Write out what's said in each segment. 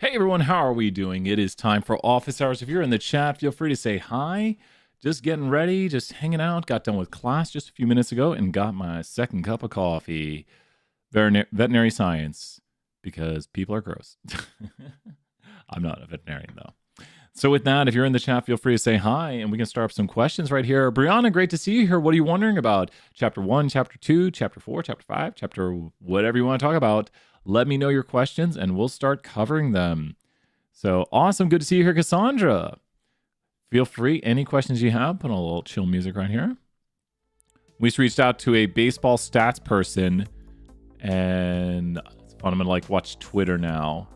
Hey everyone, how are we doing? It is time for office hours. If you're in the chat, feel free to say hi. Just getting ready, just hanging out. Got done with class just a few minutes ago and got my second cup of coffee. Veterinary science, because people are gross. I'm not a veterinarian though. So with that, if you're in the chat, feel free to say hi and we can start up some questions right here. Brianna, great to see you here. What are you wondering about? Chapter 1, Chapter 2, Chapter 4, Chapter 5, Chapter whatever you want to talk about. Let me know your questions and we'll start covering them. So awesome. Good to see you here, Cassandra. Feel free. Any questions you have, put on a little chill music right here. We just reached out to a baseball stats person and it's fun. I'm going to like watch Twitter now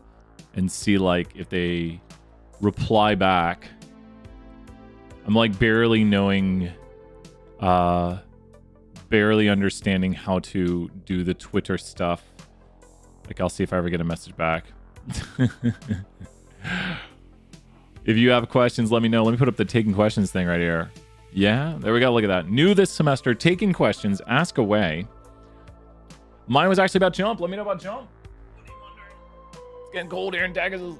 and see like if they reply back. I'm like barely understanding how to do the Twitter stuff. Like I'll see if I ever get a message back. If you have questions, let me know. Let me put up the taking questions thing right here. Yeah, there we go. Look at that. New this semester, taking questions, ask away. Mine was actually about jump. Let me know about jump. What are you wondering? It's getting cold here in Texas.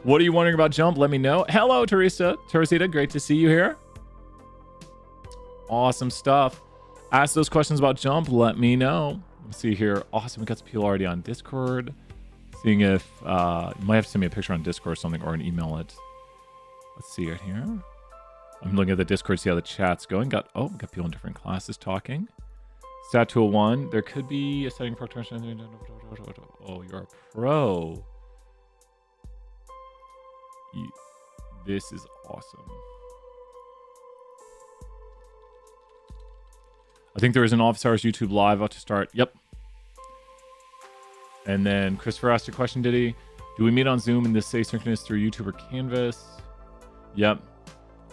What are you wondering about jump? Let me know. Hello, Teresita, great to see you here. Awesome stuff. Ask those questions about jump. Let me know. Let's see here. Awesome. We got some people already on Discord. Seeing if you might have to send me a picture on Discord or something or an email it. Let's see right here. I'm looking at the Discord, see how the chat's going. Got people in different classes talking. Stat 201. There could be a setting for Oh, you're a pro. This is awesome. I think there is an Office Hours YouTube live about to start. Yep. And then Christopher asked a question, did he? Do we meet on Zoom and this asynchronous through YouTube or Canvas? Yep.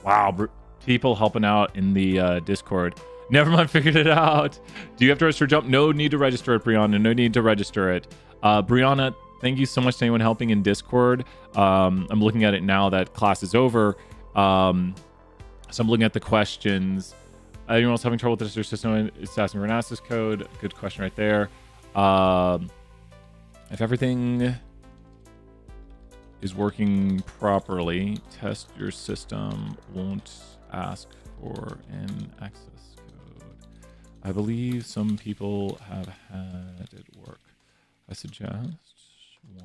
Wow. People helping out in the Discord. Never mind, figured it out. Do you have to register jump? No need to register it, Brianna. No need to register it. Brianna, thank you so much to anyone helping in Discord. I'm looking at it now that class is over. So I'm looking at the questions. Anyone else having trouble with this system? It's asking for an access code. Good question right there. If everything is working properly, test your system. Won't ask for an access code. I believe some people have had it work. I suggest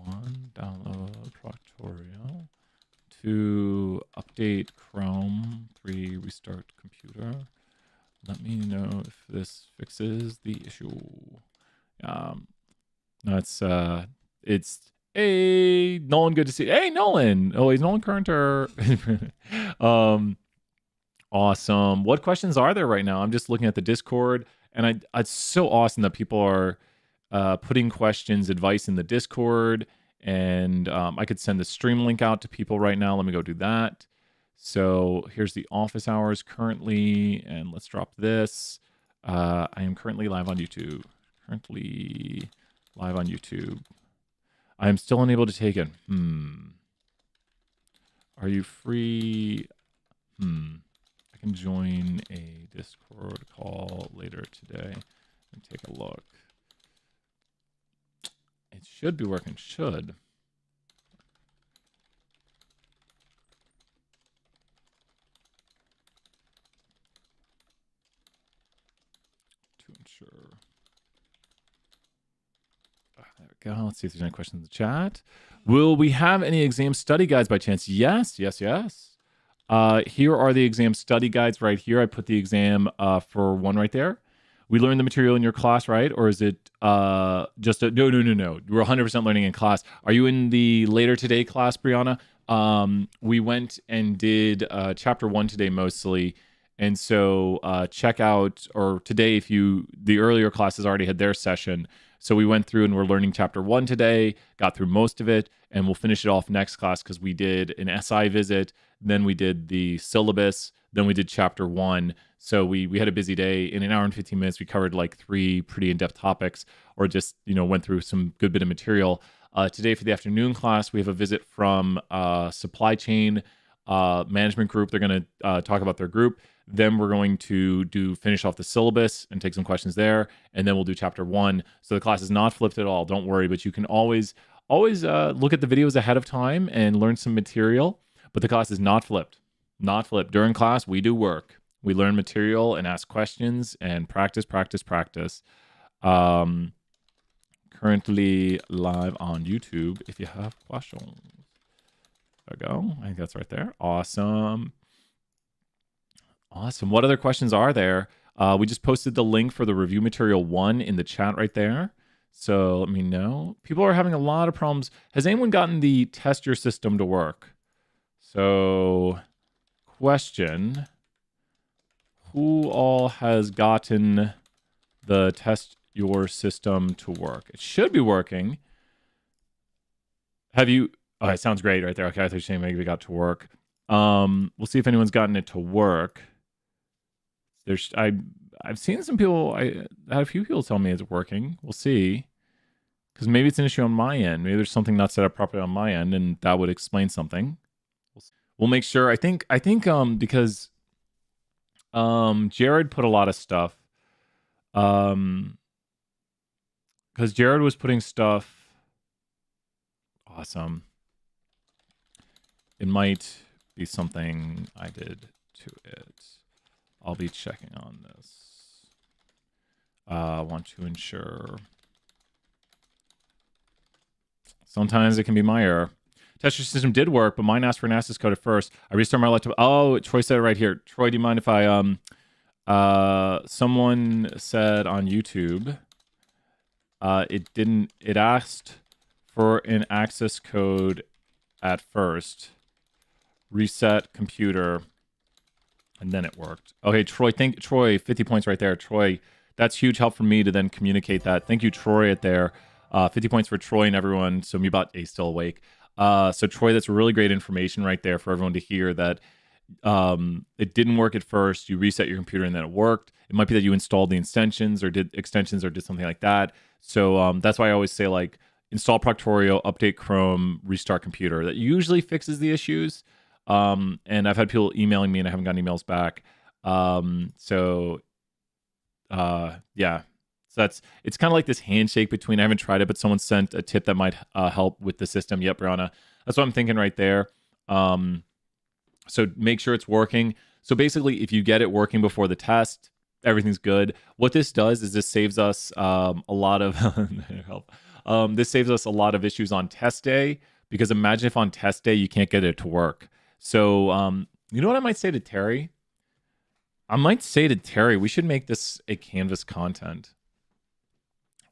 1, download Proctorio. 2, update Chrome. 3, restart computer. Let me know if this fixes the issue. No, it's hey Nolan, good to see you. Hey Nolan. Oh, he's Nolan Carter. Awesome. What questions are there right now? I'm just looking at the Discord, and it's so awesome that people are putting questions, advice in the Discord, and I could send the stream link out to people right now. Let me go do that. So here's the office hours currently, and let's drop this. I am currently live on YouTube. I am still unable to take it. Are you free? I can join a Discord call later today and take a look. It should be working. Should. To ensure. There we go. Let's see if there's any questions in the chat. Will we have any exam study guides by chance? Yes. Here are the exam study guides right here. I put the exam for one right there. We learn the material in your class, right? Or is it just a... No. We're 100% learning in class. Are you in the later today class, Brianna? We went and did chapter 1 today mostly. And so check out, or today, the earlier classes already had their session. So we went through and we're learning chapter 1 today, got through most of it, and we'll finish it off next class because we did an SI visit, then we did the syllabus, then we did chapter 1. So we had a busy day. In an hour and 15 minutes, we covered like 3 pretty in-depth topics, or just, went through some good bit of material. Today for the afternoon class, we have a visit from supply chain management group. They're going to talk about their group. Then we're going to finish off the syllabus and take some questions there. And then we'll do chapter 1. So the class is not flipped at all. Don't worry, but you can always always look at the videos ahead of time and learn some material. But the class is not flipped. Not flipped. During class, we do work. We learn material and ask questions and practice, practice, practice. Currently live on YouTube if you have questions. There we go. I think that's right there. Awesome. Awesome. What other questions are there? We just posted the link for the review material 1 in the chat right there. So let me know. People are having a lot of problems. Has anyone gotten the test your system to work? So, question. Who all has gotten the test your system to work? It should be working. Have you... Oh, it sounds great right there. Okay, I thought you were saying maybe it got to work. We'll see if anyone's gotten it to work. I've seen some people... I had a few people tell me it's working. We'll see. Because maybe it's an issue on my end. Maybe there's something not set up properly on my end, and that would explain something. We'll make sure. I think because Jared put a lot of stuff. Because Jared was putting stuff. Awesome. It might be something I did to it. I'll be checking on this. Want to ensure. Sometimes it can be my error. Test your system did work, but mine asked for an access code at first. I restarted my laptop. Oh, Troy said it right here. Troy, do you mind if I someone said on YouTube it asked for an access code at first. Reset computer, and then it worked. Okay, Troy, 50 points right there. Troy, that's huge help for me to then communicate that. Thank you, Troy, at there. 50 points for Troy and everyone. So Mebot A still awake. So Troy, that's really great information right there for everyone to hear that it didn't work at first. You reset your computer and then it worked. It might be that you installed the extensions or did something like that. So that's why I always say like install Proctorio, update Chrome, restart computer. That usually fixes the issues. And I've had people emailing me and I haven't gotten emails back. Yeah. So it's kind of like this handshake between, I haven't tried it, but someone sent a tip that might help with the system. Yep, Brianna. That's what I'm thinking right there. So make sure it's working. So basically, if you get it working before the test, everything's good. What this does is this saves us a lot of help. This saves us a lot of issues on test day, because imagine if on test day you can't get it to work. So you know what I might say to Terry? I might say to Terry, we should make this a Canvas content.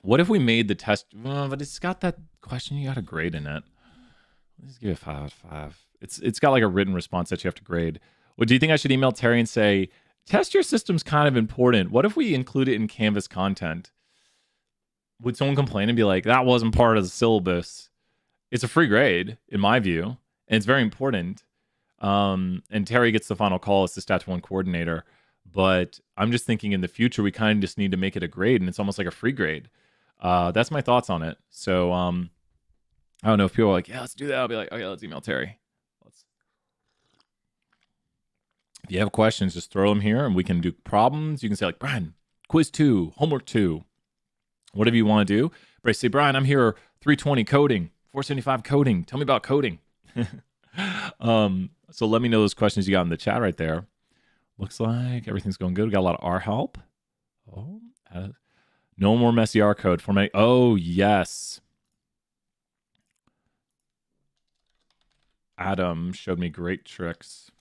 What if we made the test? But it's got that question you got to grade in it. Let's give it 5 out of 5. It's got like a written response that you have to grade. Well, do you think I should email Terry and say, test your system's kind of important. What if we include it in Canvas content? Would someone complain and be like, that wasn't part of the syllabus? It's a free grade, in my view, and it's very important. And Terry gets the final call as the Stat 1 coordinator. But I'm just thinking in the future, we kind of just need to make it a grade, and it's almost like a free grade. That's my thoughts on it. So I don't know if people are like, yeah, let's do that. I'll be like, okay, let's email Terry. If you have questions, just throw them here and we can do problems. You can say like, Brian, quiz 2, homework 2, whatever you want to do. But I say, Brian, I'm here 320 coding, 475 coding. Tell me about coding. So let me know those questions you got in the chat right there. Looks like everything's going good. We got a lot of R help. Oh, no more messy R code formatting. Oh, yes. Adam showed me great tricks.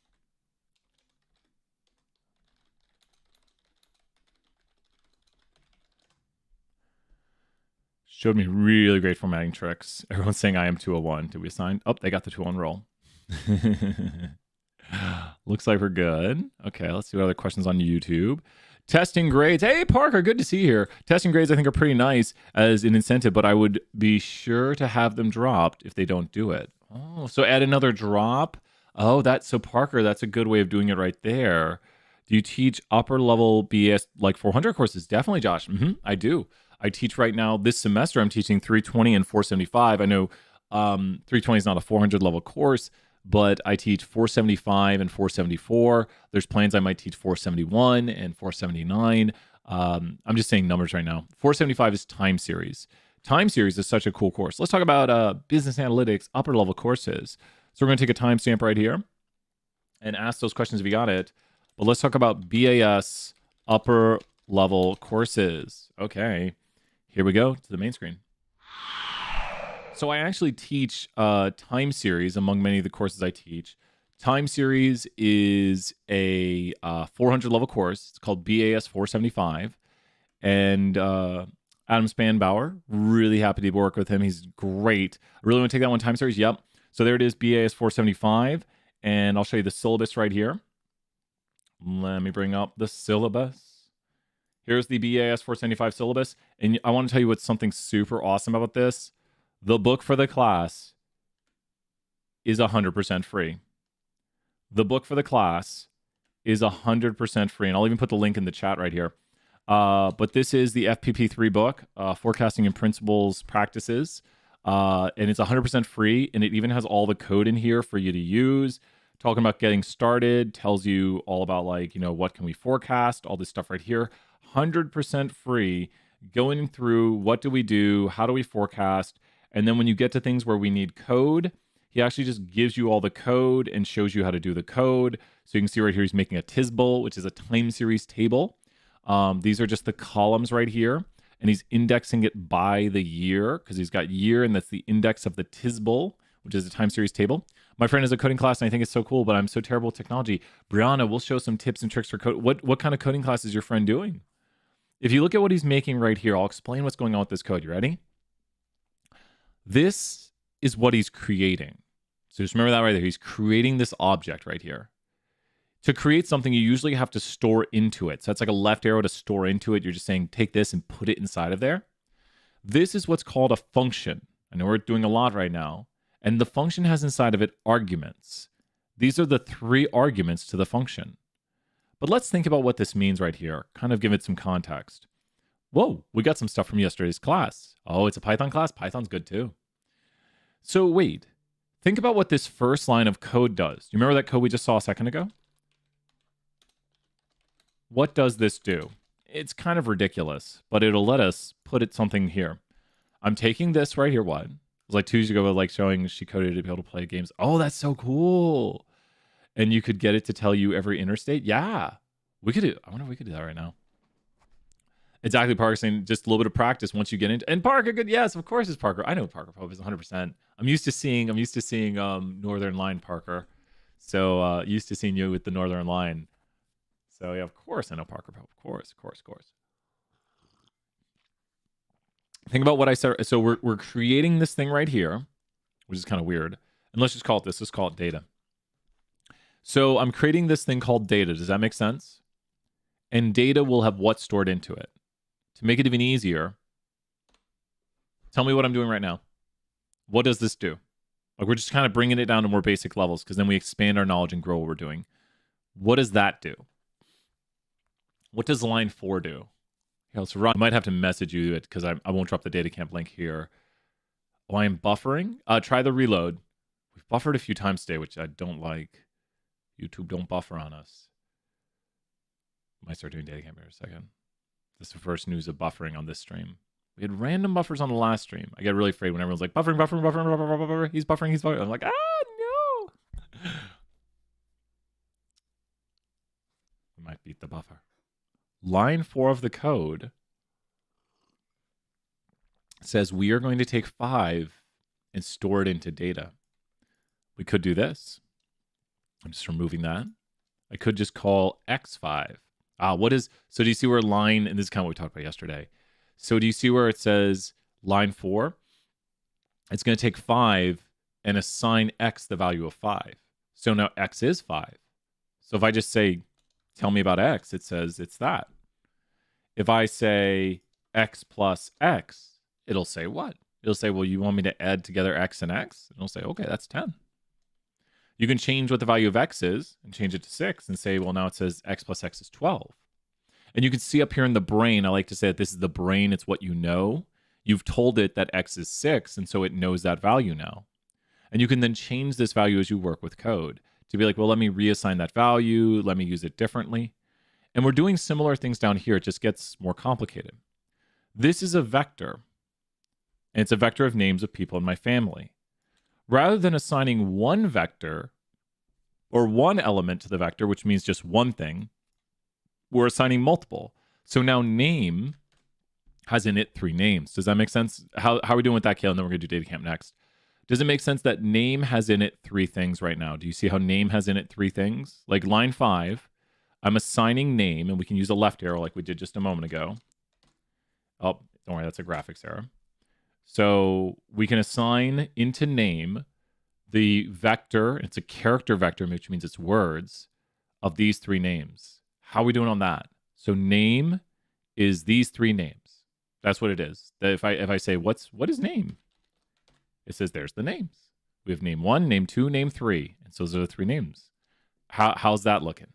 Showed me really great formatting tricks. Everyone's saying I am 201. Did we assign? Oh, they got the 201 roll. Looks like we're good. Okay, let's see what other questions on YouTube. Testing grades. Hey, Parker, good to see you here. Testing grades, I think, are pretty nice as an incentive, but I would be sure to have them dropped if they don't do it. Oh, so add another drop. Oh, so Parker, that's a good way of doing it right there. Do you teach upper level BS like 400 courses? Definitely, Josh. I do. I teach right now this semester. I'm teaching 320 and 475. I know 320 is not a 400 level course, but I teach 475 and 474. There's plans I might teach 471 and 479. I'm just saying numbers right now. 475 is time series. Time series is such a cool course. Let's talk about business analytics upper level courses. So we're going to take a timestamp right here and ask those questions if you got it. But let's talk about BAS upper level courses. Okay, here we go to the main screen. So I actually teach time series among many of the courses I teach. Time series is a 400 level course. It's called BAS 475. And Adam Spanbauer, really happy to work with him. He's great. I really want to take that one time series. Yep. So there it is, BAS 475. And I'll show you the syllabus right here. Let me bring up the syllabus. Here's the BAS 475 syllabus. And I want to tell you what's something super awesome about this. The book for the class is 100% free. The book for the class is 100% free. And I'll even put the link in the chat right here. But this is the FPP3 book, Forecasting and Principles Practices. And it's 100% free. And it even has all the code in here for you to use. Talking about getting started, tells you all about like, what can we forecast, all this stuff right here. 100% free, going through what do we do, how do we forecast. And then when you get to things where we need code, he actually just gives you all the code and shows you how to do the code. So you can see right here, he's making a TISBL, which is a time series table. These are just the columns right here. And he's indexing it by the year because he's got year, and that's the index of the TISBL, which is a time series table. My friend has a coding class, and I think it's so cool, but I'm so terrible with technology. Brianna, we'll show some tips and tricks for code. What kind of coding class is your friend doing? If you look at what he's making right here, I'll explain what's going on with this code. You ready? This is what he's creating. So just remember that right there. He's creating this object right here. To create something, you usually have to store into it. So that's like a left arrow to store into it. You're just saying, take this and put it inside of there. This is what's called a function. I know we're doing a lot right now. And the function has inside of it arguments. These are the 3 arguments to the function. But let's think about what this means right here. Kind of give it some context. Whoa, we got some stuff from yesterday's class. Oh, it's a Python class? Python's good too. So wait, think about what this first line of code does. You remember that code we just saw a second ago? What does this do? It's kind of ridiculous, but it'll let us put it something here. I'm taking this right here. What? It was like 2 years ago, like showing she coded to be able to play games. Oh, that's so cool. And you could get it to tell you every interstate. Yeah, we could do. I wonder if we could do that right now. Exactly, Parker saying just a little bit of practice once you get into. And Parker, good. Yes, of course, it's Parker. I know Parker Pope is 100%. I'm used to seeing Northern Line Parker. So used to seeing you with the Northern Line. So yeah, of course I know Parker Pope. Of course. Think about what I said. So we're creating this thing right here, which is kind of weird. And let's just call it this. Let's call it data. So I'm creating this thing called data. Does that make sense? And data will have what stored into it. To make it even easier, tell me what I'm doing right now. What does this do? Like we're just kind of bringing it down to more basic levels because then we expand our knowledge and grow what we're doing. What does that do? What does line 4 do? Yeah, so Ron, I might have to message you it because I won't drop the DataCamp link here. Oh, I am buffering. Try the reload. We've buffered a few times today, which I don't like. YouTube, don't buffer on us. Might start doing DataCamp here in a second. This is the first news of buffering on this stream. We had random buffers on the last stream. I get really afraid when everyone's like, buffering. He's buffering. I'm like, no. We might beat the buffer. Line 4 of the code says we are going to take 5 and store it into data. We could do this. I'm just removing that. I could just call x5. So do you see where line, and this is kind of what we talked about yesterday. So do you see where it says line 4? It's going to take 5 and assign x the value of 5. So now x is 5. So if I just say, tell me about x, it says it's that. If I say x plus x, it'll say what? It'll say, well, you want me to add together x and x? And it'll say, okay, that's 10. You can change what the value of x is and change it to 6 and say, well, now it says x plus x is 12. And you can see up here in the brain, I like to say that this is the brain, it's what you know. You've told it that x is 6, and so it knows that value now. And you can then change this value as you work with code to be like, well, let me reassign that value, let me use it differently. And we're doing similar things down here. It just gets more complicated. This is a vector. and it's a vector of names of people in my family. Rather than assigning one vector or one element to the vector, which means just one thing, we're assigning multiple. So now name has in it 3 names. Does that make sense? How are we doing with that, Kale? And then we're going to do DataCamp next. Does it make sense that name has in it 3 things right now? Do you see how name has in it 3 things? Like line 5, I'm assigning name, and we can use a left arrow like we did just a moment ago. Oh, don't worry, that's a graphics error. So we can assign into name the vector, it's a character vector, which means it's words, of these 3 names. How are we doing on that? So name is these 3 names. That's what it is. If I say, what is name? It says there's the names. We have name 1, name 2, name 3. And so those are the 3 names. How's that looking?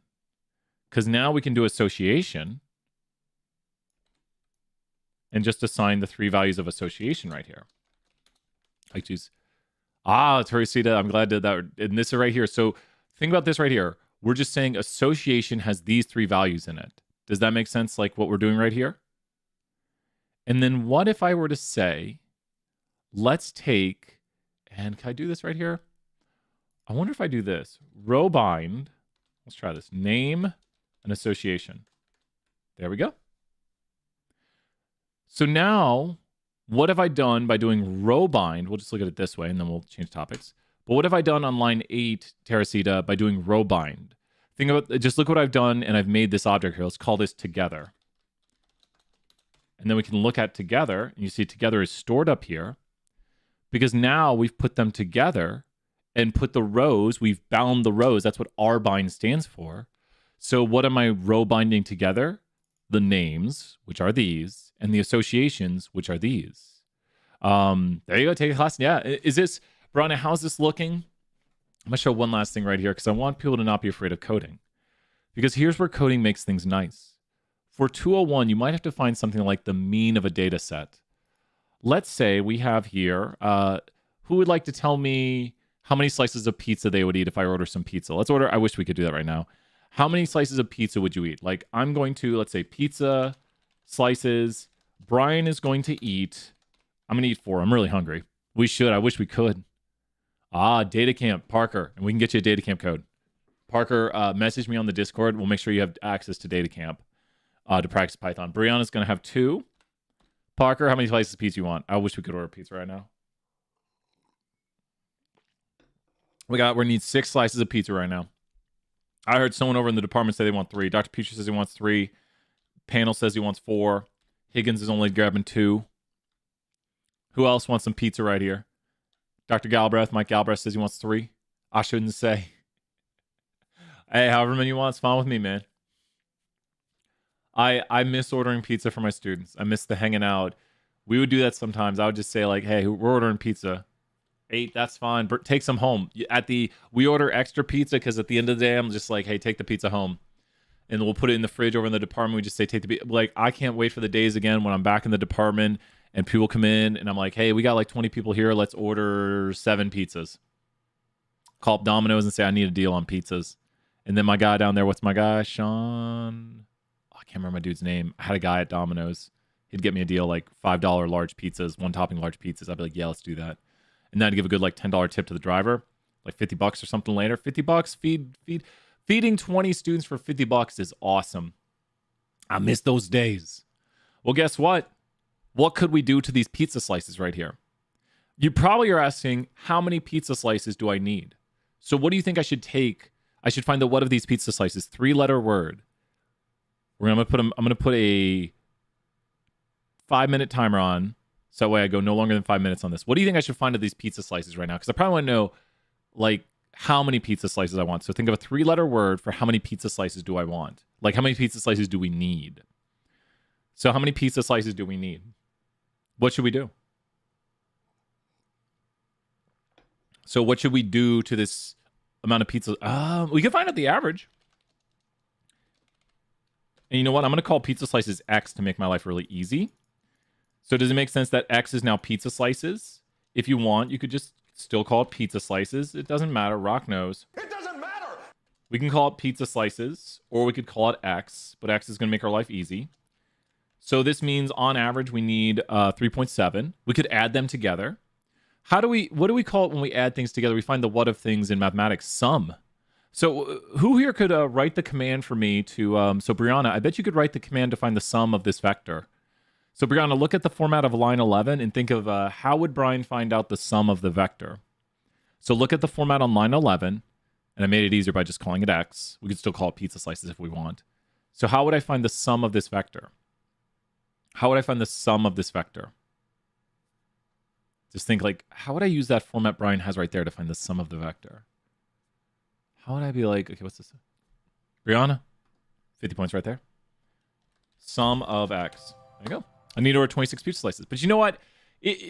Because now we can do association and just assign the 3 values of association right here. I choose, Teresita, I'm glad I did that. And this is right here. So think about this right here. We're just saying association has these 3 values in it. Does that make sense, like what we're doing right here? And then what if I were to say, let's take, and can I do this right here? I wonder if I do this. Row bind, let's try this. Name and association. There we go. So now, what have I done by doing row bind? We'll just look at it this way, and then we'll change topics. But what have I done on line 8, Teresita, by doing row bind? Think about, just look what I've done, and I've made this object here. Let's call this together. And then we can look at together, and you see together is stored up here, because now we've put them together and put the rows, we've bound the rows. That's what R bind stands for. So what am I row binding together? The names, which are these, and the associations, which are these. There you go, take a class. Yeah, is this, Brana, how's this looking? I'm gonna show one last thing right here because I want people to not be afraid of coding. Because here's where coding makes things nice. For 201, you might have to find something like the mean of a data set. Let's say we have here, who would like to tell me how many slices of pizza they would eat if I order some pizza? Let's order, I wish we could do that right now. How many slices of pizza would you eat? Like I'm going to, let's say pizza, slices. Brian is going to eat, I'm going to eat 4. I'm really hungry. We should, I wish we could. DataCamp, Parker, and we can get you a DataCamp code. Parker, message me on the Discord. We'll make sure you have access to DataCamp to practice Python. Brianna's going to have 2. Parker, how many slices of pizza you want? I wish we could order pizza right now. We need 6 slices of pizza right now. I heard someone over in the department say they want 3. Dr. Petrie says he wants 3. Panel says he wants 4. Higgins is only grabbing 2. Who else wants some pizza right here? Dr. Galbraith, Mike Galbraith says he wants 3. I shouldn't say. Hey, however many you want, it's fine with me, man. I miss ordering pizza for my students. I miss the hanging out. We would do that sometimes. I would just say like, hey, we're ordering pizza. 8, that's fine. Take some home. We order extra pizza because at the end of the day, I'm just like, hey, take the pizza home. And we'll put it in the fridge over in the department. We just say, take the pizza. Like, I can't wait for the days again when I'm back in the department and people come in and I'm like, hey, we got like 20 people here. Let's order 7 pizzas. Call up Domino's and say, I need a deal on pizzas. And then my guy down there, what's my guy? Sean? I can't remember my dude's name. I had a guy at Domino's. He'd get me a deal like $5 large pizzas, 1 topping large pizzas. I'd be like, yeah, let's do that. And then I'd give a good like $10 tip to the driver, like $50 or something later. $50, feeding 20 students for $50 is awesome. I miss those days. Well, guess what? What could we do to these pizza slices right here? You probably are asking, how many pizza slices do I need? So what do you think I should take? I should find the what of these pizza slices, 3-letter word. I'm going to put a 5-minute timer on. So that way I go no longer than 5 minutes on this. What do you think I should find of these pizza slices right now? Because I probably want to know like how many pizza slices I want. So think of a 3-letter word for how many pizza slices do I want? Like how many pizza slices do we need? So how many pizza slices do we need? What should we do? So what should we do to this amount of pizza? We can find out the average. And you know what? I'm going to call pizza slices X to make my life really easy. So does it make sense that X is now pizza slices? If you want, you could just still call it pizza slices. It doesn't matter. Rock knows. It doesn't matter. We can call it pizza slices, or we could call it X, but X is going to make our life easy. So this means on average we need 3.7. We could add them together. What do we call it when we add things together? We find the what of things in mathematics, sum. So who here could write the command for me to, so Brianna, I bet you could write the command to find the sum of this vector. So Brianna, look at the format of line 11 and think of how would Brian find out the sum of the vector? So look at the format on line 11, and I made it easier by just calling it x. We could still call it pizza slices if we want. So how would I find the sum of this vector? How would I find the sum of this vector? Just think like, how would I use that format Brian has right there to find the sum of the vector? How would I be like, okay, what's this? Brianna, 50 points right there. Sum of x. There you go. I need over 26 pizza slices. But you know what?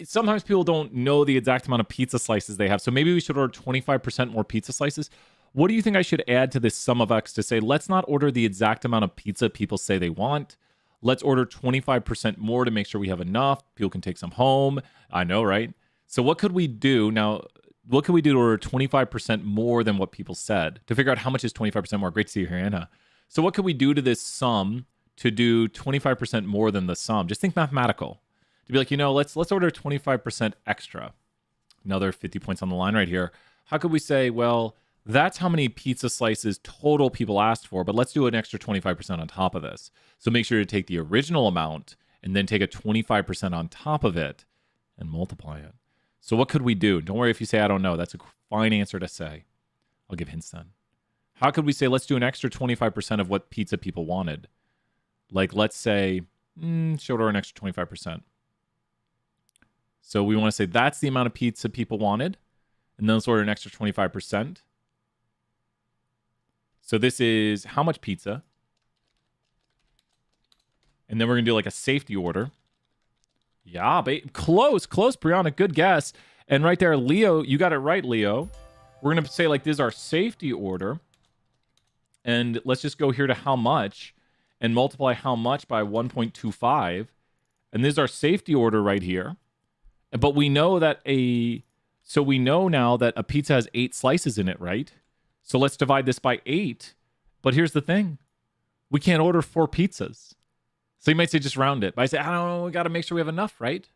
Sometimes people don't know the exact amount of pizza slices they have. So maybe we should order 25% more pizza slices. What do you think I should add to this sum of x to say, let's not order the exact amount of pizza people say they want. Let's order 25% more to make sure we have enough. People can take some home. I know, right? So what could we do now? What could we do to order 25% more than what people said to figure out how much is 25% more? Great to see you here, Anna. So what could we do to this sum to do 25% more than the sum? Just think mathematical. To be like, let's order 25% extra. Another 50 points on the line right here. How could we say, well, that's how many pizza slices total people asked for, but let's do an extra 25% on top of this. So make sure to take the original amount and then take a 25% on top of it and multiply it. So what could we do? Don't worry if you say, I don't know. That's a fine answer to say. I'll give hints then. How could we say, let's do an extra 25% of what pizza people wanted? Like, let's say, should order an extra 25%. So we want to say that's the amount of pizza people wanted. And then let's order an extra 25%. So this is how much pizza. And then we're going to do like a safety order. Yeah, close, Brianna. Good guess. And right there, Leo, you got it right, Leo. We're going to say like this is our safety order. And let's just go here to how much and multiply how much by 1.25. And this is our safety order right here. But we know that so we know now that a pizza has 8 slices in it, right? So let's divide this by 8. But here's the thing. We can't order 4 pizzas. So you might say just round it. But I say, I don't know, we got to make sure we have enough, right?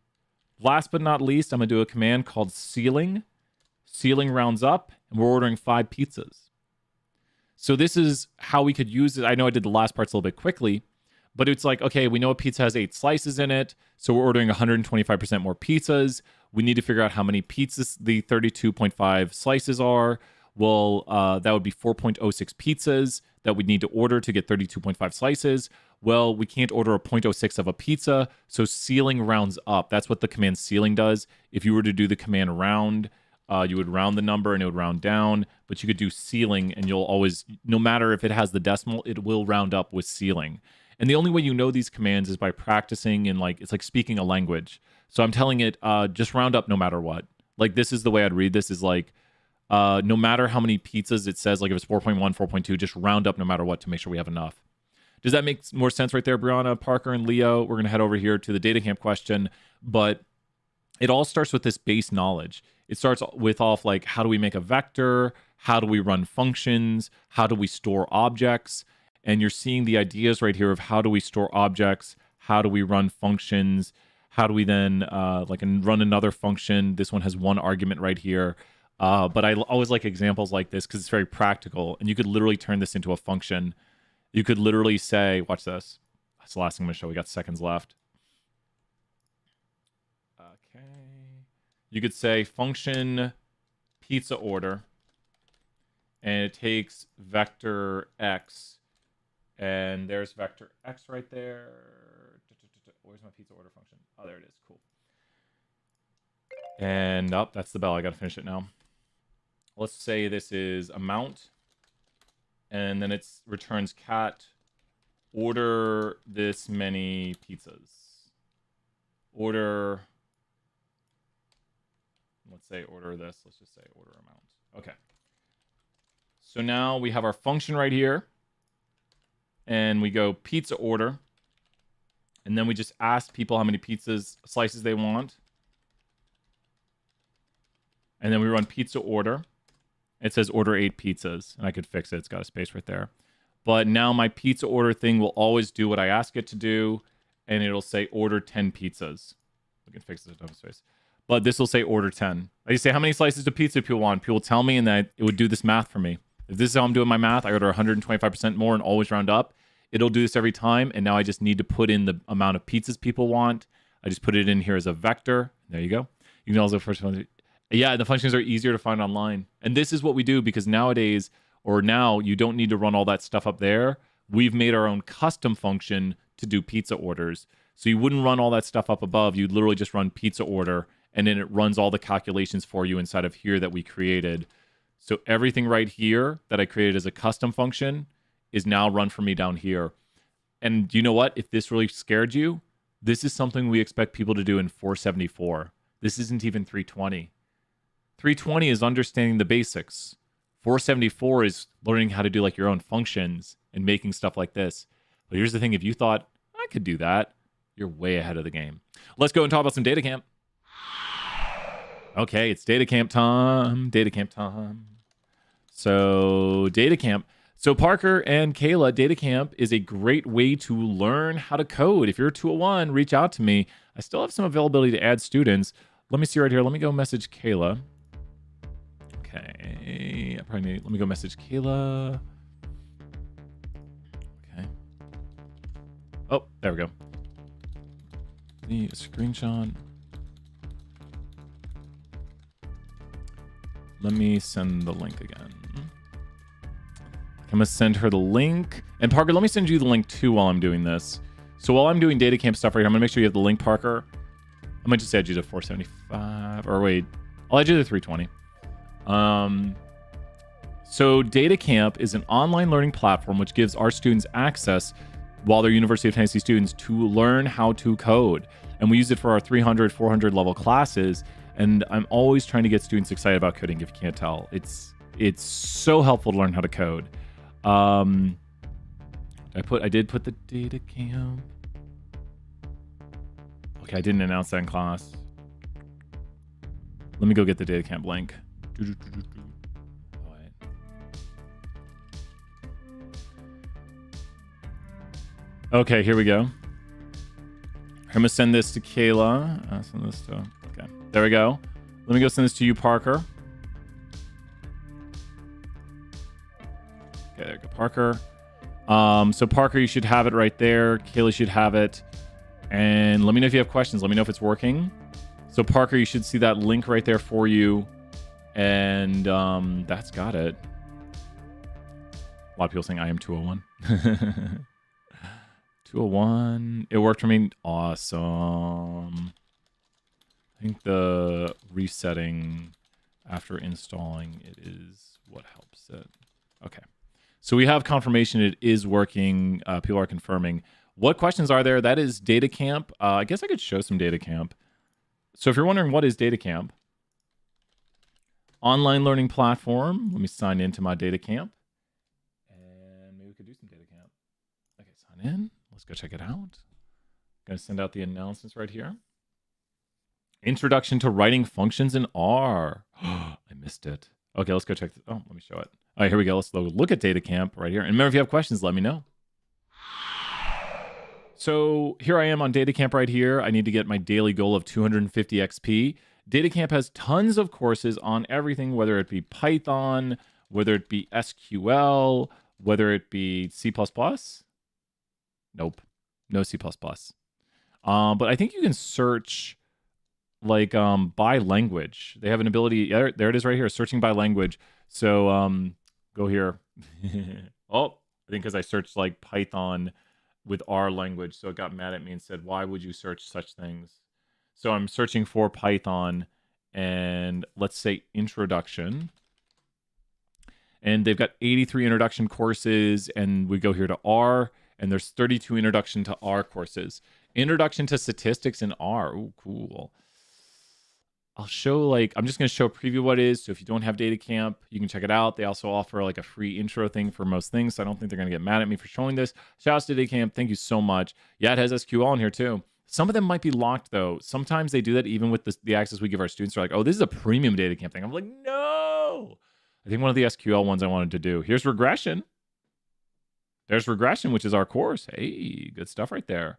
Last but not least, I'm going to do a command called ceiling. Ceiling rounds up, and we're ordering 5 pizzas. So this is how we could use it. I know I did the last parts a little bit quickly, but it's like, okay, we know a pizza has 8 slices in it, so we're ordering 125% more pizzas. We need to figure out how many pizzas the 32.5 slices are. Well, that would be 4.06 pizzas that we'd need to order to get 32.5 slices. Well, we can't order a 0.06 of a pizza, so ceiling rounds up. That's what the command ceiling does. If you were to do the command round, you would round the number and it would round down, but you could do ceiling and you'll always, no matter if it has the decimal, it will round up with ceiling. And the only way you know these commands is by practicing and it's like speaking a language. So I'm telling it, just round up no matter what. Like this is the way I'd read this is like, no matter how many pizzas it says, like if it's 4.1, 4.2, just round up no matter what to make sure we have enough. Does that make more sense right there, Brianna, Parker, and Leo? We're going to head over here to the DataCamp question, but it all starts with this base knowledge. It starts with like, how do we make a vector? How do we run functions? How do we store objects? And you're seeing the ideas right here of how do we store objects? How do we run functions? How do we then run another function? This one has one argument right here. But I always like examples like this because it's very practical. And you could literally turn this into a function. You could literally say, watch this. That's the last thing I'm going to show. We got seconds left. Okay. You could say function pizza order. And it takes vector x. And there's vector x right there. Where's my pizza order function? Oh, there it is. Cool. And that's the bell. I got to finish it now. Let's say this is amount. And then it returns cat order this many pizzas. Order, let's say order this. Let's just say order amount. Okay. So now we have our function right here. And we go pizza order. And then we just ask people how many pizzas, slices they want. And then we run pizza order. It says order 8 pizzas. And I could fix it. It's got a space right there. But now my pizza order thing will always do what I ask it to do. and it'll say order 10 pizzas. We can fix this double space. But this will say order 10. I just say how many slices of pizza people want. People tell me, and that it would do this math for me. If this is how I'm doing my math, I order 125% more and always round up. It'll do this every time, and now I just need to put in the amount of pizzas people want. I just put it in here as a vector. There you go. You can also first one. Yeah, the functions are easier to find online. And this is what we do because nowadays, or now, you don't need to run all that stuff up there. We've made our own custom function to do pizza orders. So you wouldn't run all that stuff up above. You'd literally just run pizza order, and then it runs all the calculations for you inside of here that we created. So everything right here that I created as a custom function is now run for me down here. And you know what? If this really scared you, this is something we expect people to do in 474. This isn't even 320. 320 is understanding the basics. 474 is learning how to do like your own functions and making stuff like this. But here's the thing. If you thought, I could do that, you're way ahead of the game. Let's go and talk about some DataCamp. Okay, it's DataCamp time. DataCamp time. So DataCamp. So Parker and Kayla, DataCamp is a great way to learn how to code. If you're a 201, reach out to me. I still have some availability to add students. Let me see right here. Let me go message Kayla. Okay, let me go message Kayla. Okay. Oh, there we go. The screenshot. Let me send the link again. I'm gonna send her the link. And Parker, let me send you the link too while I'm doing this. So while I'm doing DataCamp stuff right here, I'm gonna make sure you have the link, Parker. I might just add you to 475, or wait, I'll add you to 320. So DataCamp is an online learning platform which gives our students access while they're University of Tennessee students to learn how to code. And we use it for our 300, 400 level classes. And I'm always trying to get students excited about coding, if you can't tell. It's so helpful to learn how to code. I did put the DataCamp. Okay, I didn't announce that in class. Let me go get the DataCamp link. Okay, here we go. I'm gonna send this to Kayla. Send this to. Okay, there we go. Let me go send this to you, Parker. Okay, there you go, Parker. So Parker, you should have it right there. Kayla should have it. And let me know if you have questions. Let me know if it's working. So Parker, you should see that link right there for you. And that's got it. A lot of people saying I am 201. 201. It worked for me. Awesome. I think the resetting after installing it is what helps it. Okay. So we have confirmation it is working. People are confirming. What questions are there? That is DataCamp. I guess I could show some DataCamp. So if you're wondering what is DataCamp, online learning platform. Let me sign into my DataCamp. And maybe we could do some DataCamp. Okay, sign in. Let's go check it out. Going to send out the announcements right here. Introduction to writing functions in R. I missed it. Okay, let's go check this. Oh, let me show it. All right, here we go. Let's look at DataCamp right here. And remember, if you have questions, let me know. So here I am on DataCamp right here. I need to get my daily goal of 250 XP. DataCamp has tons of courses on everything, whether it be Python, whether it be SQL, whether it be C++. Nope, no C++. But I think you can search like by language. They have an ability. There it is right here, searching by language. So go here. Oh, I think because I searched like Python with R language, so it got mad at me and said, why would you search such things? So I'm searching for Python, and let's say introduction. And they've got 83 introduction courses, and we go here to R, and there's 32 introduction to R courses. Introduction to statistics in R. Ooh, cool. I'll show like, I'm just going to show a preview what it is. So if you don't have DataCamp, you can check it out. They also offer like a free intro thing for most things. So I don't think they're going to get mad at me for showing this. Shout out to DataCamp. Thank you so much. Yeah, it has SQL in here too. Some of them might be locked though. Sometimes they do that even with the access we give our students. They're like, oh, this is a premium DataCamp thing. I'm like, no. I think one of the SQL ones I wanted to do. Here's regression. There's regression, which is our course. Hey, good stuff right there.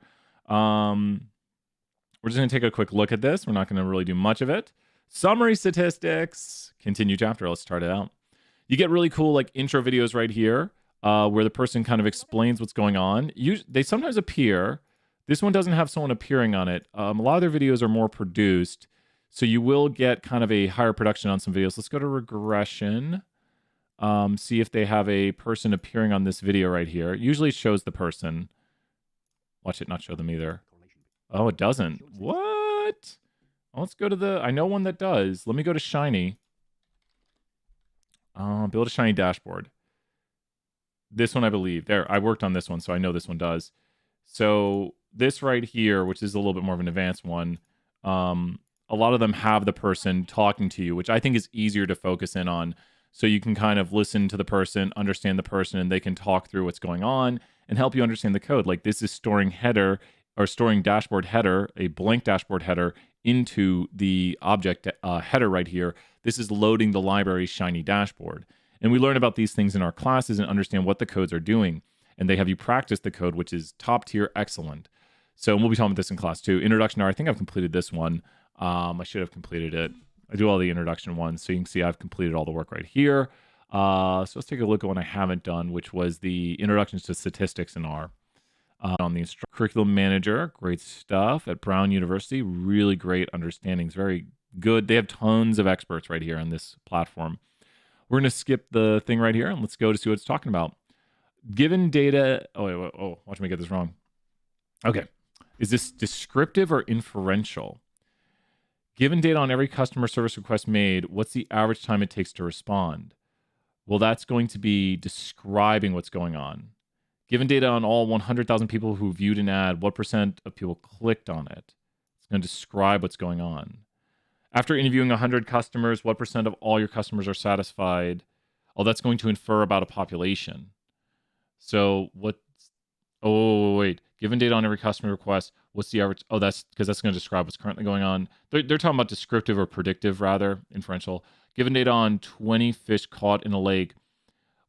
We're just going to take a quick look at this. We're not going to really do much of it. Summary statistics. Continue chapter. Let's start it out. You get really cool like intro videos right here where the person kind of explains what's going on. They sometimes appear. This one doesn't have someone appearing on it. A lot of their videos are more produced. So you will get kind of a higher production on some videos. Let's go to regression. See if they have a person appearing on this video right here. Usually it shows the person. Watch it not show them either. Oh, it doesn't. What? Let's go to the... I know one that does. Let me go to Shiny. Build a Shiny dashboard. This one, I believe. There, I worked on this one, so I know this one does. So this right here, which is a little bit more of an advanced one, a lot of them have the person talking to you, which I think is easier to focus in on. So you can kind of listen to the person, understand the person, and they can talk through what's going on and help you understand the code. Like this is storing header or storing dashboard header, a blank dashboard header into the object header right here. This is loading the library Shiny dashboard. And we learn about these things in our classes and understand what the codes are doing. And they have you practice the code, which is top tier, excellent. So we'll be talking about this in class too. Introduction to R, I think I've completed this one. I should have completed it. I do all the introduction ones, so you can see I've completed all the work right here. So let's take a look at one I haven't done, which was the introductions to statistics in R. On the curriculum manager, great stuff at Brown University. Really great understandings, very good. They have tons of experts right here on this platform. We're going to skip the thing right here and let's go to see what it's talking about. Given data, watch me get this wrong. Okay, is this descriptive or inferential? Given data on every customer service request made, what's the average time it takes to respond? Well, that's going to be describing what's going on. Given data on all 100,000 people who viewed an ad, what % of people clicked on it? It's going to describe what's going on. After interviewing 100 customers, what % of all your customers are satisfied? Oh, that's going to infer about a population. So wait. Given data on every customer request, what's the average? Oh, that's because that's going to describe what's currently going on. They're talking about descriptive or predictive, rather, inferential. Given data on 20 fish caught in a lake,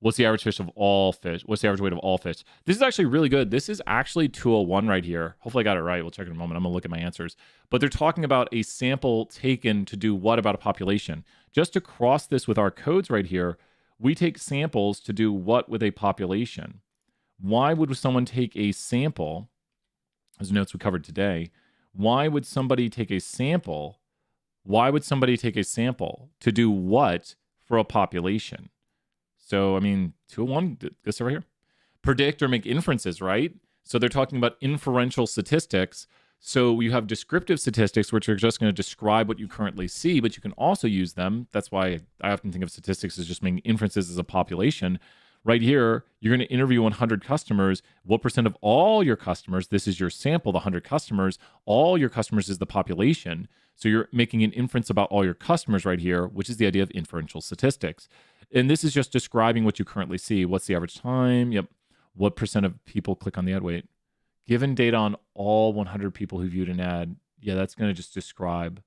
what's the average fish of all fish? What's the average weight of all fish? This is actually really good. This is actually 201 right here. Hopefully I got it right. We'll check in a moment. I'm going to look at my answers. But they're talking about a sample taken to do what about a population? Just to cross this with our codes right here, we take samples to do what with a population? Why would someone take a sample? As notes we covered today, why would somebody take a sample? Why would somebody take a sample to do what for a population? So, I mean, 201, this over here. Predict or make inferences, right? So they're talking about inferential statistics. So you have descriptive statistics, which are just going to describe what you currently see, but you can also use them. That's why I often think of statistics as just making inferences as a population. Right here, you're going to interview 100 customers. What % of all your customers, this is your sample, the 100 customers, all your customers is the population. So you're making an inference about all your customers right here, which is the idea of inferential statistics. And this is just describing what you currently see. What's the average time? Yep. What % of people click on the ad? Wait. Given data on all 100 people who viewed an ad, yeah, that's going to just describe.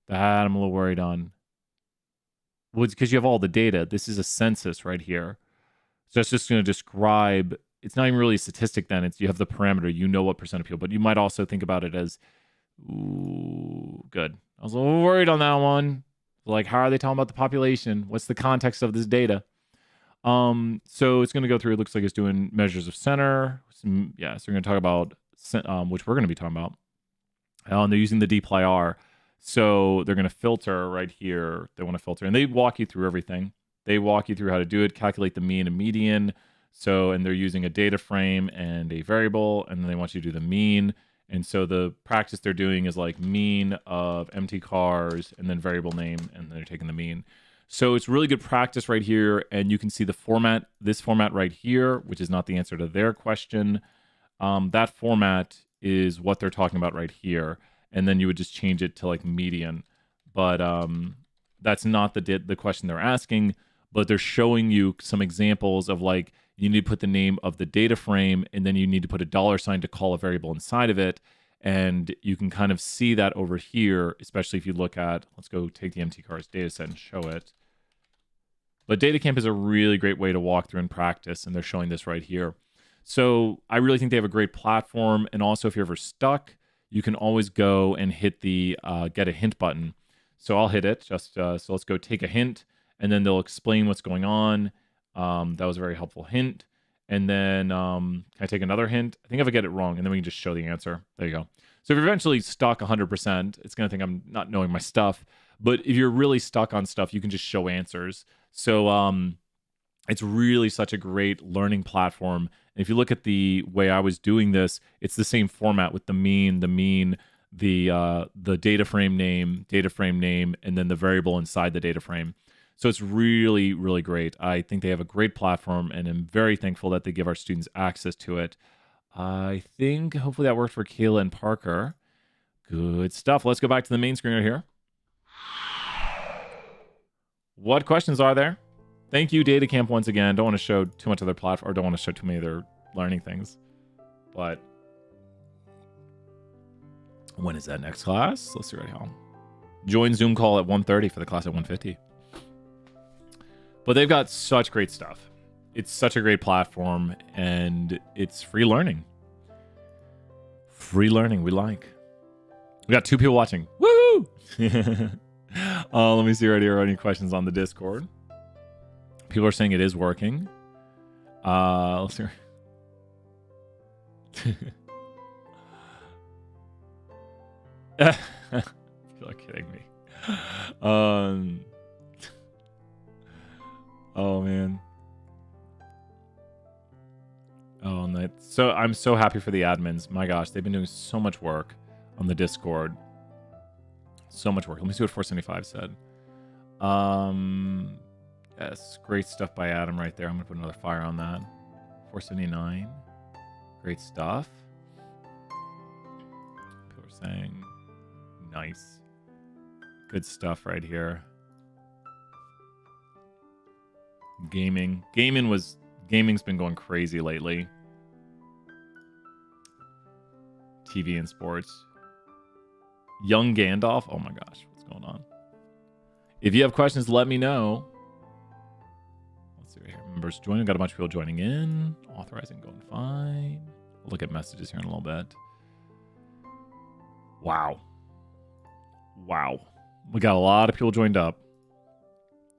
That I'm a little worried on. Well, it's because you have all the data. This is a census right here. So it's just going to describe, it's not even really a statistic then. It's you have the parameter, you know what % of people, but you might also think about it as, ooh, good. I was a little worried on that one. Like, how are they talking about the population? What's the context of this data? So it's going to go through, it looks like it's doing measures of center. So we're going to talk about, which we're going to be talking about. And they're using the dplyr. So they're going to filter right here. They want to filter, and they walk you through everything. They walk you through how to do it, calculate the mean and median. So, and they're using a data frame and a variable, and then they want you to do the mean. And so the practice they're doing is like mean of empty cars and then variable name, and they're taking the mean. So it's really good practice right here. And you can see the format, this format right here, which is not the answer to their question. That format is what they're talking about right here. And then you would just change it to like median. But that's not the question they're asking, but they're showing you some examples of like, you need to put the name of the data frame, and then you need to put a $sign to call a variable inside of it. And you can kind of see that over here, especially if you look at, let's go take the MT cars data set and show it. But DataCamp is a really great way to walk through and practice, and they're showing this right here. So I really think they have a great platform. And also, if you're ever stuck, you can always go and hit the get a hint button. So I'll hit it. So let's go take a hint, and then they'll explain what's going on. That was a very helpful hint. And then can I take another hint? I think if I get it wrong, and then we can just show the answer. There you go. So if you're eventually stuck 100%, it's going to think I'm not knowing my stuff. But if you're really stuck on stuff, you can just show answers. So it's really such a great learning platform. And if you look at the way I was doing this, it's the same format with the mean, the data frame name, and then the variable inside the data frame. So it's really, really great. I think they have a great platform, and I'm very thankful that they give our students access to it. I think hopefully that worked for Kayla and Parker. Good stuff. Let's go back to the main screen right here. What questions are there? Thank you, DataCamp, once again. Don't want to show too much of their platform, or don't want to show too many of their learning things. But when is that next class? Let's see right now. Join Zoom call at 1:30 for the class at 1:50. But they've got such great stuff. It's such a great platform, and it's free learning. Free learning, we like. We got 2 people watching. Woo! Let me see right here. Any questions on the Discord? People are saying it is working. Let's see. You're kidding me. Oh man. Oh, and so I'm so happy for the admins. My gosh, they've been doing so much work on the Discord. So much work. Let me see what 475 said. Yes, great stuff by Adam right there. I'm gonna put another fire on that. 479. Great stuff. People are saying nice. Good stuff right here. Gaming's been going crazy lately. TV and sports. Young Gandalf. Oh my gosh, what's going on? If you have questions, let me know. Let's see right here. Members joining. Got a bunch of people joining in. Authorizing going fine. We'll look at messages here in a little bit. Wow. Wow. We got a lot of people joined up.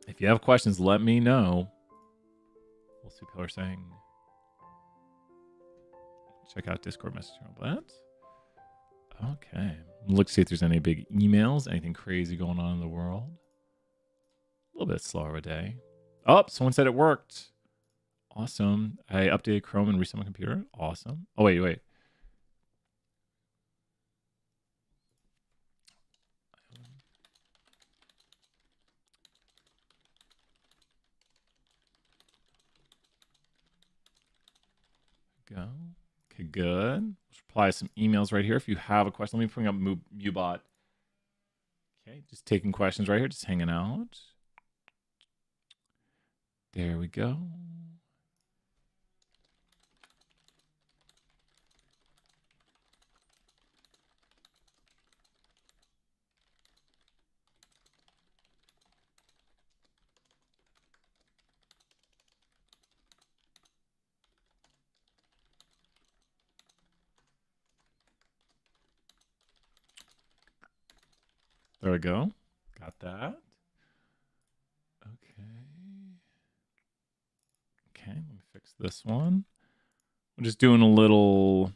If you have questions, let me know. We'll see what people are saying. Check out Discord message here in a bit. Okay. Look to see if there's any big emails, anything crazy going on in the world. A little bit slower a day. Oh, someone said it worked. Awesome. I updated Chrome and reset my computer. Awesome. Oh, wait. Go. Okay, good. Let's reply to some emails right here. If you have a question, let me bring up MuBot. Okay, just taking questions right here, just hanging out. There we go. There we go. Got that. Okay, let me fix this one. I'm just doing a little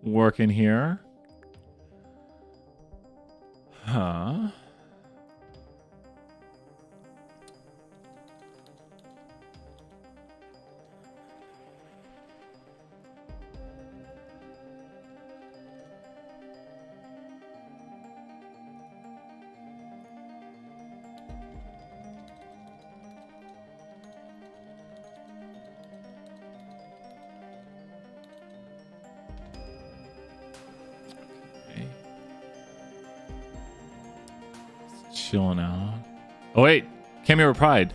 work in here. Huh. Chilling out. Oh wait, Cameo replied.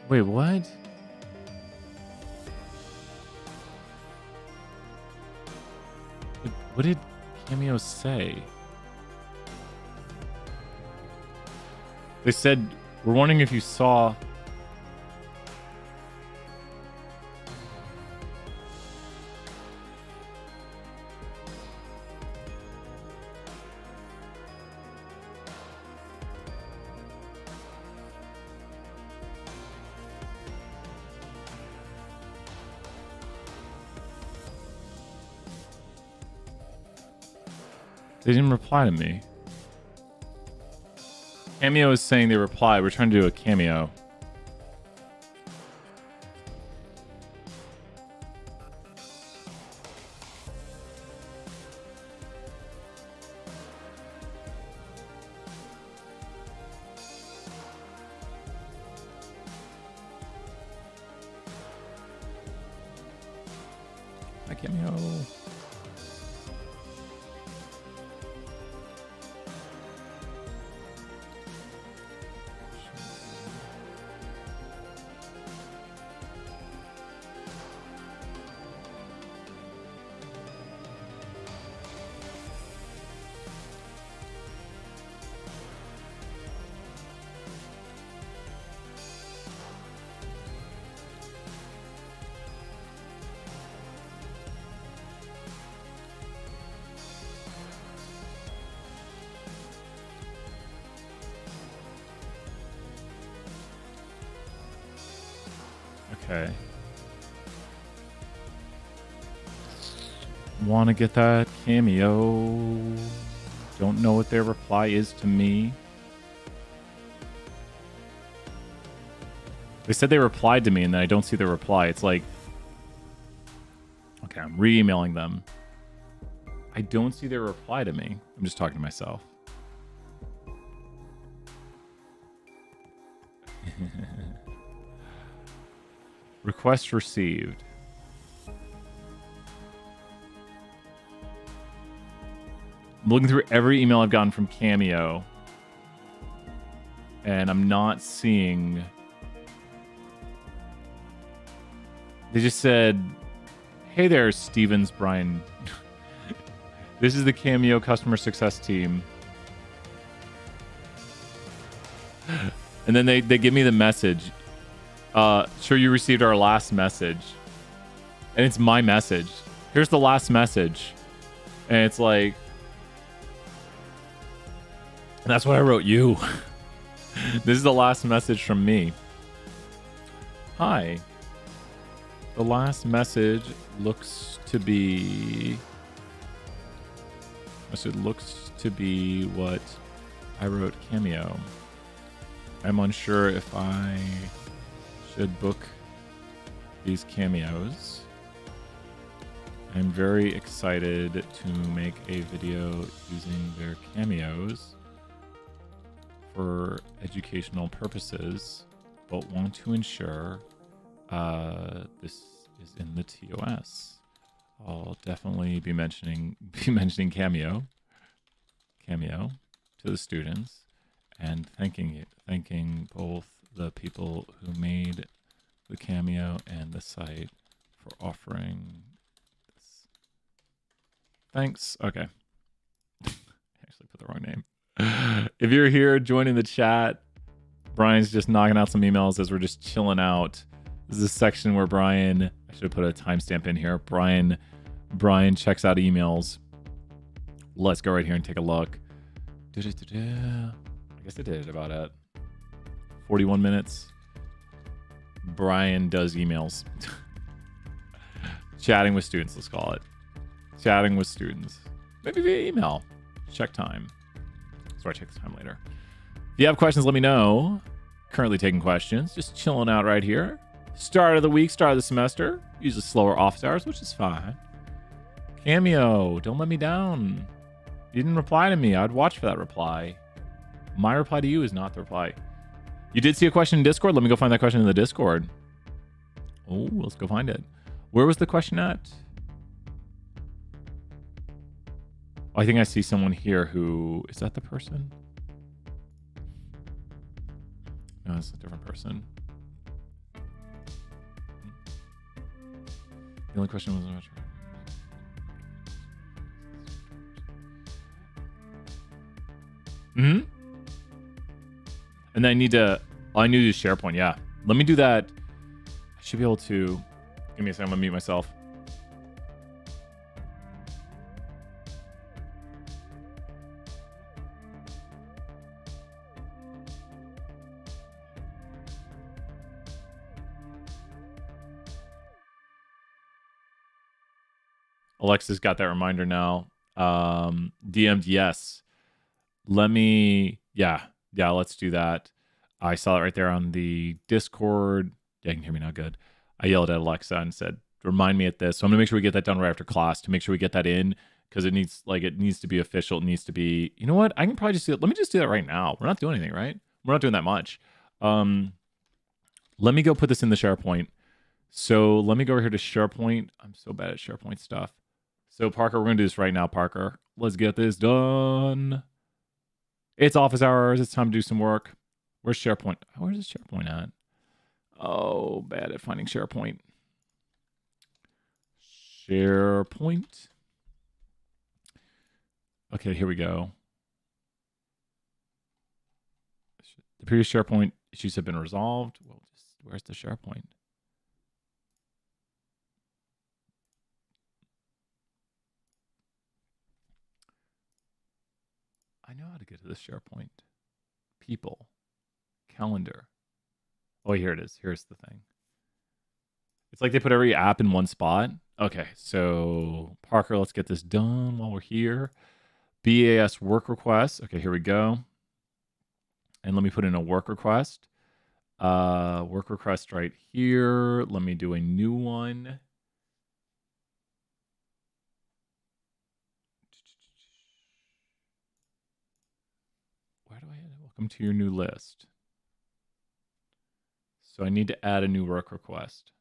Wait, what? What did Cameo say? They said We're wondering if you saw. They didn't reply to me. Cameo is saying they replied. We're trying to do a cameo. Hi, cameo. Okay. Want to get that cameo. Don't know what their reply is to me. They said they replied to me and then I don't see their reply. It's like, okay, I'm re-emailing them. I don't see their reply to me. I'm just talking to myself. Request received. I'm looking through every email I've gotten from Cameo, and I'm not seeing. They just said, "Hey there, Stevens, Brian. This is the Cameo customer success team." And then they give me the message. Sure, you received our last message. And it's my message. Here's the last message. And it's like, that's what I wrote you. This is the last message from me. Hi. The last message looks to be... It looks to be what I wrote Cameo. I'm unsure if I should book these cameos. I'm very excited to make a video using their cameos for educational purposes, but want to ensure this is in the TOS. I'll definitely be mentioning cameo to the students and thanking both the people who made the cameo and the site for offering this. Thanks. Okay. I actually put the wrong name. If you're here joining the chat, Brian's just knocking out some emails as we're just chilling out. This is a section where Brian, I should have put a timestamp in here. Brian checks out emails. Let's go right here and take a look. I guess I did it about at 41 minutes. Brian does emails. Chatting with students, let's call it. Chatting with students. Maybe via email. Check time. Sorry, check the time later. If you have questions, let me know. Currently taking questions. Just chilling out right here. Start of the week, start of the semester. Usually slower office hours, which is fine. Cameo, don't let me down. You didn't reply to me. I'd watch for that reply. My reply to you is not the reply. You did see a question in Discord? Let me go find that question in the Discord. Oh, let's go find it. Where was the question at? Oh, I think I see someone here who... Is that the person? No, it's a different person. The only question was... And then I need to Oh, I knew to use SharePoint. Yeah. Let me do that. I should be able to. Give me a second. I'm going to mute myself. Alexa's got that reminder now. DM'd, yes. Let me, yeah, let's do that. I saw it right there on the Discord. Yeah, you can hear me now. Good. I yelled at Alexa and said, remind me at this. So I'm gonna make sure we get that done right after class to make sure we get that in, because it needs to be official. It needs to be, you know what? I can probably just do it. Let me just do that right now. We're not doing anything, right? We're not doing that much. Let me go put this in the SharePoint. So let me go over here to SharePoint. I'm so bad at SharePoint stuff. So Parker, we're gonna do this right now, Parker. Let's get this done. It's office hours. It's time to do some work. Where's SharePoint? Where's this SharePoint at? Oh, bad at finding SharePoint. SharePoint. Okay, here we go. The previous SharePoint issues have been resolved. Well, where's the SharePoint? I know how to get to this SharePoint. People. Calendar. Oh, here it is. Here's the thing. It's like they put every app in one spot. Okay, so Parker, let's get this done while we're here. BAS work request. Okay, here we go. And let me put in a work request. Work request right here. Let me do a new one. Where do I add it? Welcome to your new list. So I need to add a new work request.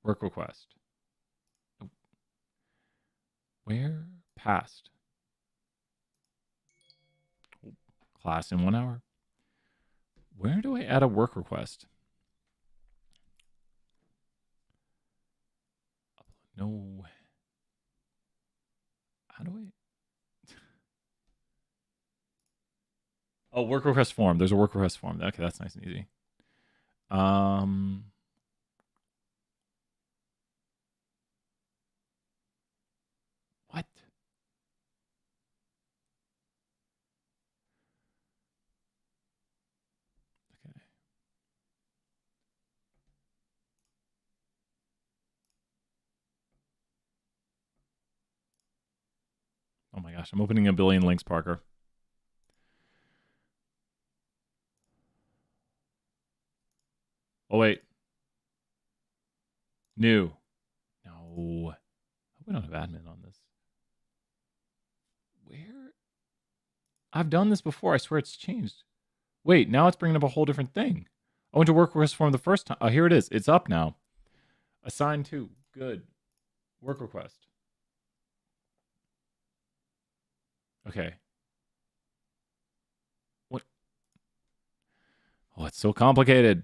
Work request. Oh. Where? Past. Oh. Class in 1 hour. Where do I add a work request? No. How do I? Oh, work request form. There's a work request form. Okay, that's nice and easy. What? Okay. Oh my gosh, I'm opening a billion links, Parker. Oh, wait. New. No. We don't have admin on this. Where? I've done this before. I swear it's changed. Wait, now it's bringing up a whole different thing. I went to work request form the first time. Oh, here it is. It's up now. Assigned to. Good. Work request. Okay. What? Oh, it's so complicated.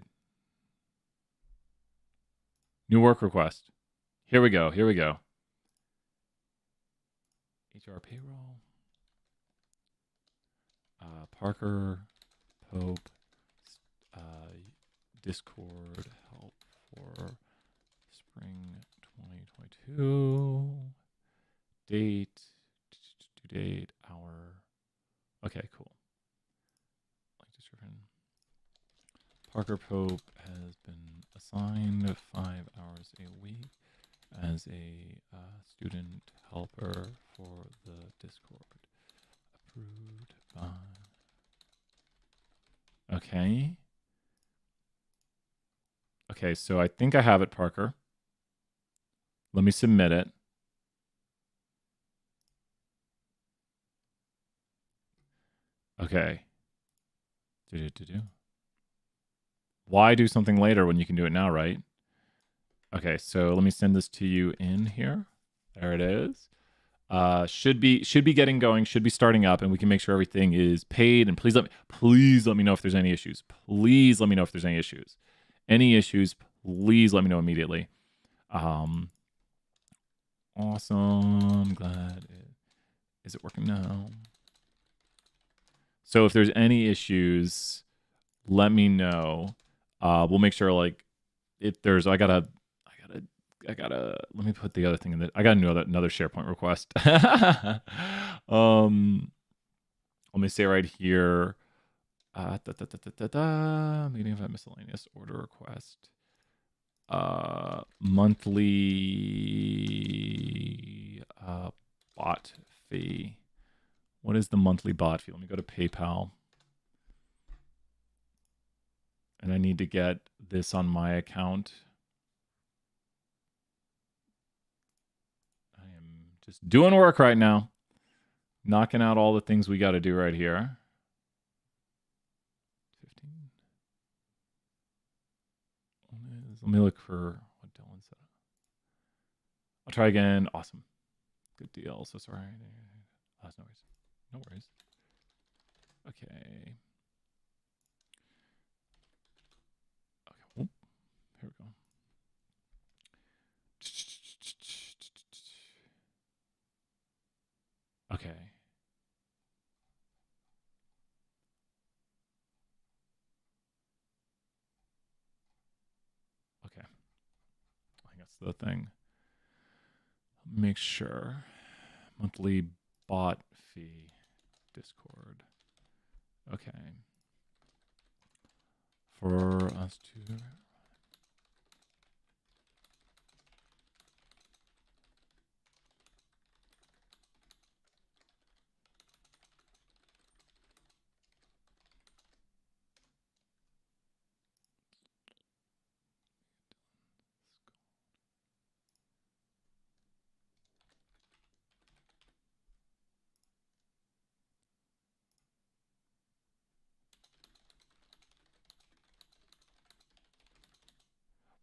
New work request. Here we go. Here we go. HR payroll. Parker Pope. Discord help for spring 2022. Date. Due date. Hour. Okay, cool. Like description. Parker Pope has been assigned 5 hours a week as a student helper for the Discord. Approved by. Okay. Okay, so I think I have it, Parker. Let me submit it. Okay. Why do something later when you can do it now, right? Okay, so let me send this to you in here. There it is. Should be getting going, should be starting up, and we can make sure everything is paid. And please let me know if there's any issues. Please let me know if there's any issues. Any issues, please let me know immediately. Awesome. Glad it is it working now. So if there's any issues, let me know. We'll make sure, like, if there's, I gotta, let me put the other thing in I gotta know that another SharePoint request. Let me say right here, meeting of a miscellaneous order request. Monthly bot fee. What is the monthly bot fee? Let me go to PayPal. And I need to get this on my account. I am just doing work right now. Knocking out all the things we got to do right here. 15. Let me look for what Dylan said. I'll try again. Awesome. Good deal. So sorry. Oh, no worries. No worries. Okay. Here we go. Okay. Okay. I think that's the thing. Make sure. Monthly bot fee. Discord. Okay. For us to...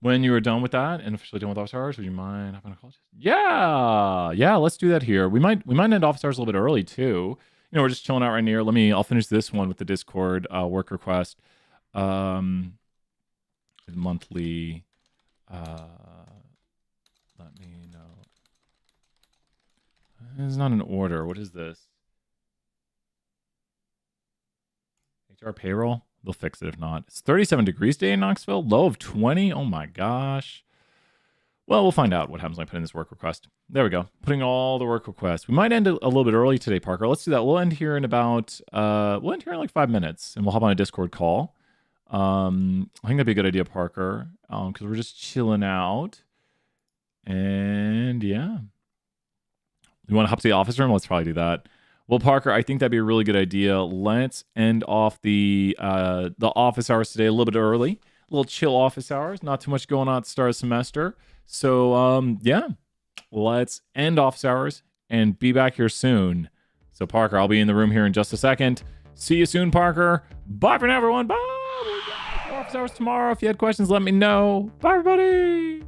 When you were done with that and officially done with office hours, would you mind having a call? Yeah, let's do that here. We might end office hours a little bit early too. You know, we're just chilling out right here. I'll finish this one with the Discord work request. Monthly. Let me know. It's not an order. What is this? HR payroll. They'll fix it if not. It's 37 degrees today in Knoxville. Low of 20. Oh my gosh. Well, we'll find out what happens when I put in this work request. There we go. Putting all the work requests. We might end a little bit early today, Parker. Let's do that. We'll end here in about, like 5 minutes and we'll hop on a Discord call. I think that'd be a good idea, Parker, because we're just chilling out. And yeah. You want to hop to the office room? Let's probably do that. Well, Parker, I think that'd be a really good idea. Let's end off the office hours today a little bit early. A little chill office hours. Not too much going on at the start of the semester. So, yeah. Let's end office hours and be back here soon. So, Parker, I'll be in the room here in just a second. See you soon, Parker. Bye for now, everyone. Bye. Office hours tomorrow. If you had questions, let me know. Bye, everybody.